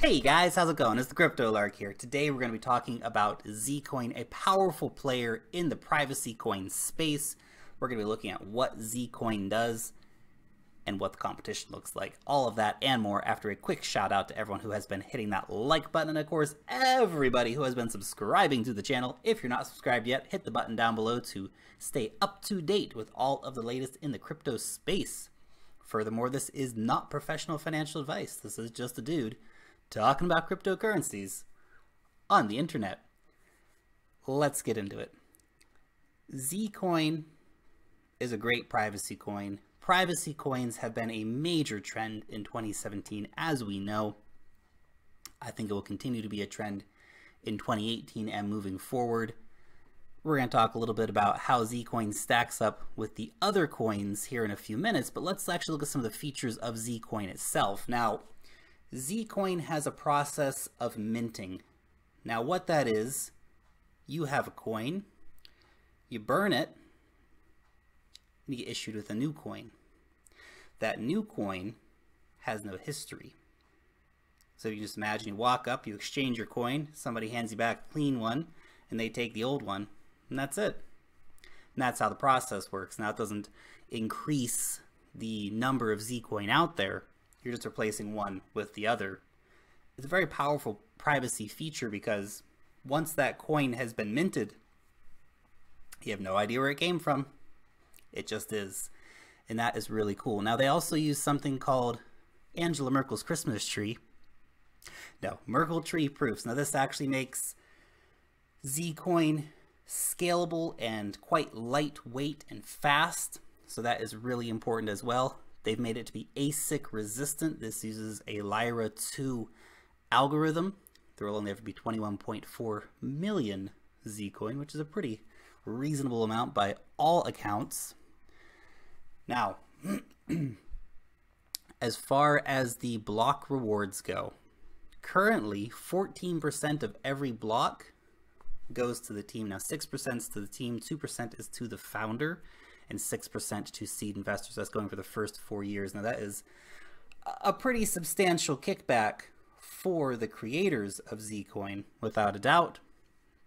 Hey guys, how's it going? It's the Crypto Lark here. Today we're going to be talking about Zcoin, a powerful player in the privacy coin space. We're going to be looking at what Zcoin does and what the competition looks like. All of that and more after a quick shout out to everyone who has been hitting that like button, and of course everybody who has been subscribing to the channel. If you're not subscribed yet, hit the button down below to stay up to date with all of the latest in the crypto space. Furthermore, this is not professional financial advice. This is just a dude talking about cryptocurrencies on the internet. Let's get into it. Zcoin is a great privacy coin. Privacy coins have been a major trend in 2017, as we know. I think it will continue to be a trend in 2018 and moving forward. We're going to talk a little bit about how Zcoin stacks up with the other coins here in a few minutes, but let's actually look at some of the features of Zcoin itself. Now, Zcoin has a process of minting. Now what that is, you have a coin, you burn it, and you get issued with a new coin. That new coin has no history. So you just imagine you walk up, you exchange your coin, somebody hands you back a clean one, and they take the old one, and that's it. And that's how the process works. Now it doesn't increase the number of Zcoin out there. You're just replacing one with the other. It's a very powerful privacy feature because once that coin has been minted, you have no idea where it came from. It just is. And that is really cool. Now they also use something called Angela Merkel's Christmas tree. No, Merkel tree proofs. Now this actually makes Zcoin scalable and quite lightweight and fast. So that is really important as well. They've made it to be ASIC resistant. This uses a Lyra 2 algorithm. There will only have to be 21.4 million Zcoin, which is a pretty reasonable amount by all accounts. Now, as far as the block rewards go, currently 14% of every block goes to the team. Now 6% is to the team, 2% is to the founder, and 6% to seed investors. That's going for the first 4 years. Now that is a pretty substantial kickback for the creators of Zcoin, without a doubt,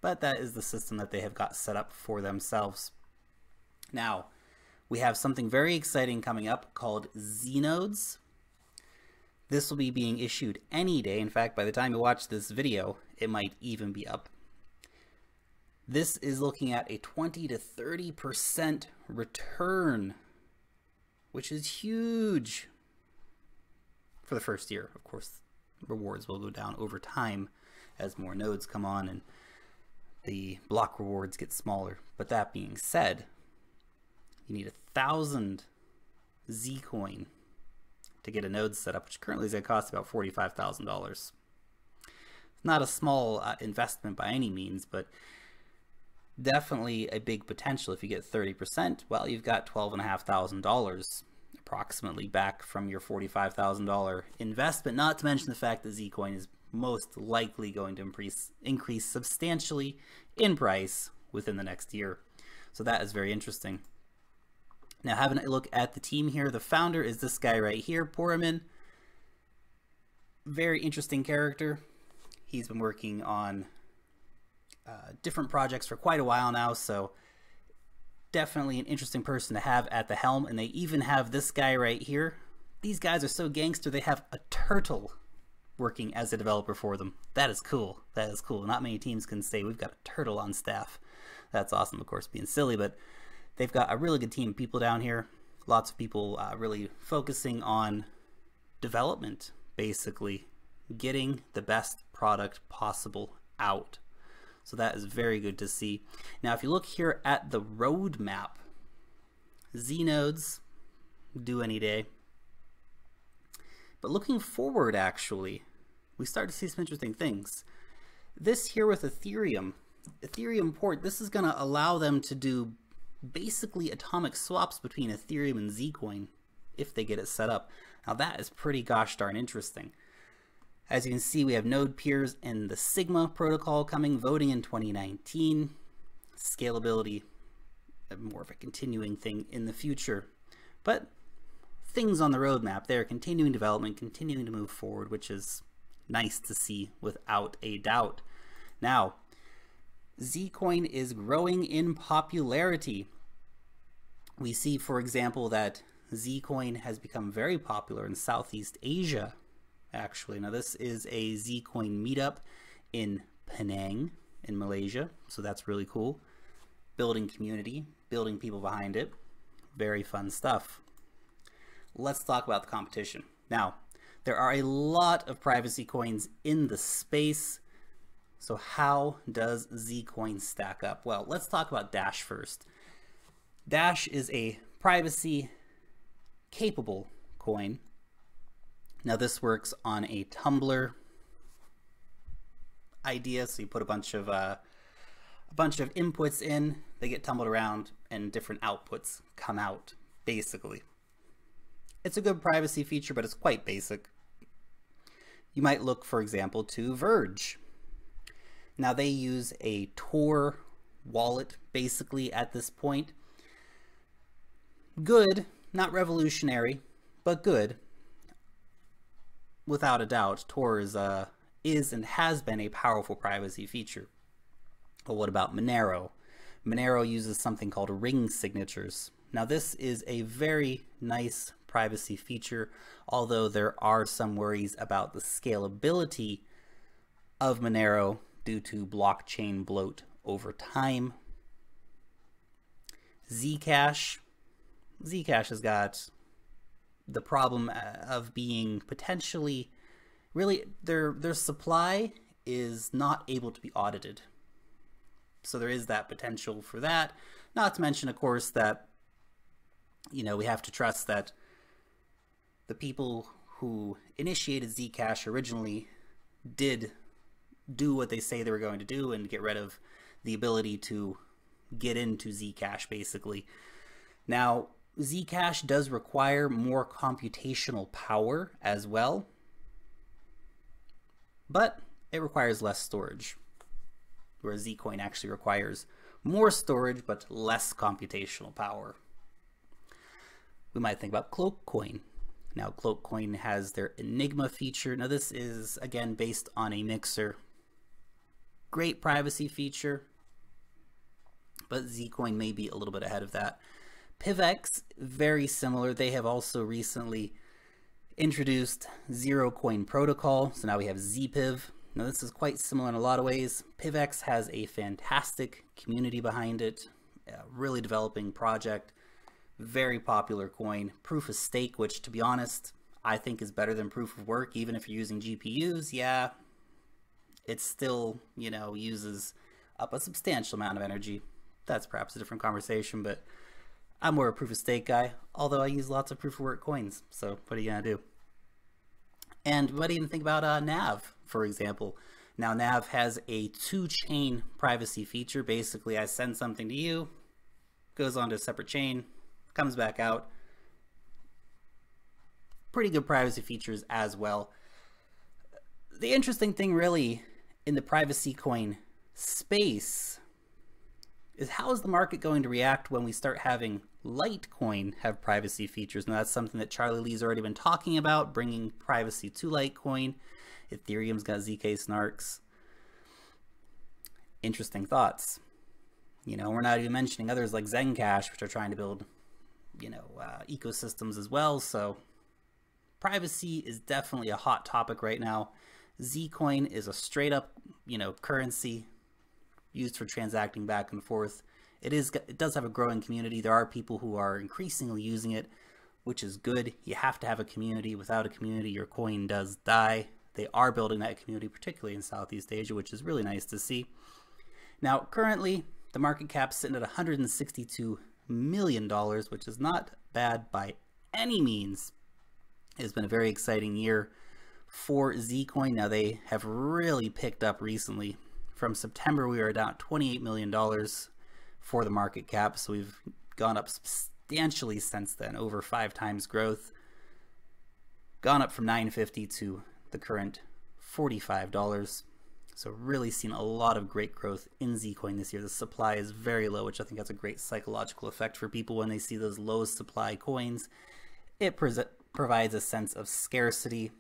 but that is the system that they have got set up for themselves. Now, we have something very exciting coming up called Z-Nodes. This will be being issued any day. In fact, by the time you watch this video, it might even be up. This is looking at a 20 to 30% return, which is huge for the first year. Of course, rewards will go down over time as more nodes come on and the block rewards get smaller. But that being said, you need 1,000 Zcoin to get a node set up, which currently is going to cost about $45,000. Not a small investment by any means, but definitely a big potential. If you get 30%, well, you've got $12,500 approximately back from your $45,000 investment, not to mention the fact that Zcoin is most likely going to increase substantially in price within the next year. So that is very interesting. Now, having a look at the team here, the founder is this guy right here, Poramin. Very interesting character. He's been working on different projects for quite a while now, so definitely an interesting person to have at the helm. And they even have this guy right here. These guys are so gangster, they have a turtle working as a developer for them. That is cool. That is cool. Not many teams can say we've got a turtle on staff. That's awesome, of course, being silly, but they've got a really good team of people down here. Lots of people really focusing on development, basically getting the best product possible out. So that is very good to see. Now, if you look here at the roadmap, Z-Nodes due any day. But looking forward, actually, we start to see some interesting things. This here with Ethereum port, this is going to allow them to do basically atomic swaps between Ethereum and Zcoin if they get it set up. Now that is pretty gosh darn interesting. As you can see, we have node peers in the Sigma protocol coming, voting in 2019. Scalability, more of a continuing thing in the future. But things on the roadmap, they're continuing development, continuing to move forward, which is nice to see without a doubt. Now, Zcoin is growing in popularity. We see, for example, that Zcoin has become very popular in Southeast Asia, actually. Now, this is a Zcoin meetup in Penang in Malaysia, so that's really cool. Building community, building people behind it. Very fun stuff. Let's talk about the competition. Now, there are a lot of privacy coins in the space. So how does Zcoin stack up? Well, let's talk about Dash first. Dash is a privacy capable coin. Now this works on a Tumblr idea. So you put a bunch of inputs in, they get tumbled around, and different outputs come out, basically. It's a good privacy feature, but it's quite basic. You might look, for example, to Verge. Now they use a Tor wallet, basically, at this point. Good, not revolutionary, but good. Without a doubt, Tor is and has been a powerful privacy feature. But what about Monero? Monero uses something called ring signatures. Now this is a very nice privacy feature, although there are some worries about the scalability of Monero due to blockchain bloat over time. Zcash has got the problem of being potentially, really, their supply is not able to be audited. So there is that potential for that. Not to mention, of course, that, you know, we have to trust that the people who initiated Zcash originally did do what they say they were going to do and get rid of the ability to get into Zcash, basically. Now, Zcash does require more computational power as well, but it requires less storage, whereas Zcoin actually requires more storage but less computational power. We might think about Cloakcoin. Now, Cloakcoin has their Enigma feature. Now, this is, again, based on a mixer. Great privacy feature, but Zcoin may be a little bit ahead of that. PIVX, very similar. They have also recently introduced Zero Coin Protocol, so now we have ZPIV. Now this is quite similar in a lot of ways. PIVX has a fantastic community behind it, a really developing project, very popular coin. Proof of stake, which, to be honest, I think is better than proof of work, even if you're using GPUs. Yeah, it still, you know, uses up a substantial amount of energy. That's perhaps a different conversation, but I'm more a proof of stake guy, although I use lots of proof of work coins. So what are you gonna do? And what do you even think about Nav, for example? Now Nav has a 2-chain privacy feature. Basically, I send something to you, goes onto a separate chain, comes back out. Pretty good privacy features as well. The interesting thing really in the privacy coin space is how is the market going to react when we start having Litecoin have privacy features? Now that's something that Charlie Lee's already been talking about, bringing privacy to Litecoin. Ethereum's got ZK snarks. Interesting thoughts. You know, we're not even mentioning others like Zencash, which are trying to build, you know, ecosystems as well. So privacy is definitely a hot topic right now. Zcoin is a straight up, you know, currency used for transacting back and forth. It does have a growing community. There are people who are increasingly using it, which is good. You have to have a community. Without a community, your coin does die. They are building that community, particularly in Southeast Asia, which is really nice to see. Now, currently, the market cap's sitting at $162 million, which is not bad by any means. It's been a very exciting year for Zcoin. Now, they have really picked up recently. From September, we were down at $28 million for the market cap, so we've gone up substantially since then, over 5 times growth. Gone up from $9.50 to the current $45. So really seen a lot of great growth in Zcoin this year. The supply is very low, which I think has a great psychological effect for people when they see those low supply coins. It provides a sense of scarcity.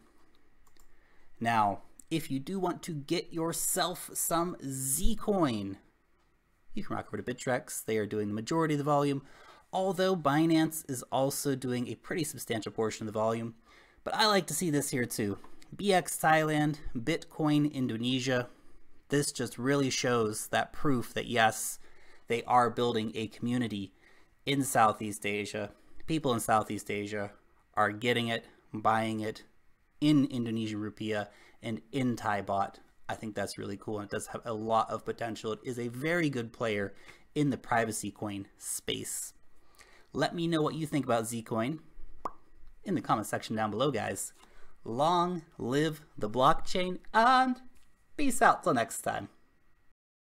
Now, if you do want to get yourself some Zcoin, you can rock over to Bittrex. They are doing the majority of the volume, although Binance is also doing a pretty substantial portion of the volume. But I like to see this here too. BX Thailand, Bitcoin Indonesia. This just really shows that proof that yes, they are building a community in Southeast Asia. People in Southeast Asia are getting it, buying it in Indonesian rupiah and in Thai baht. I think that's really cool, and it does have a lot of potential. It is a very good player in the privacy coin space. Let me know what you think about Zcoin in the comment section down below, guys. Long live the blockchain, and peace out till next time.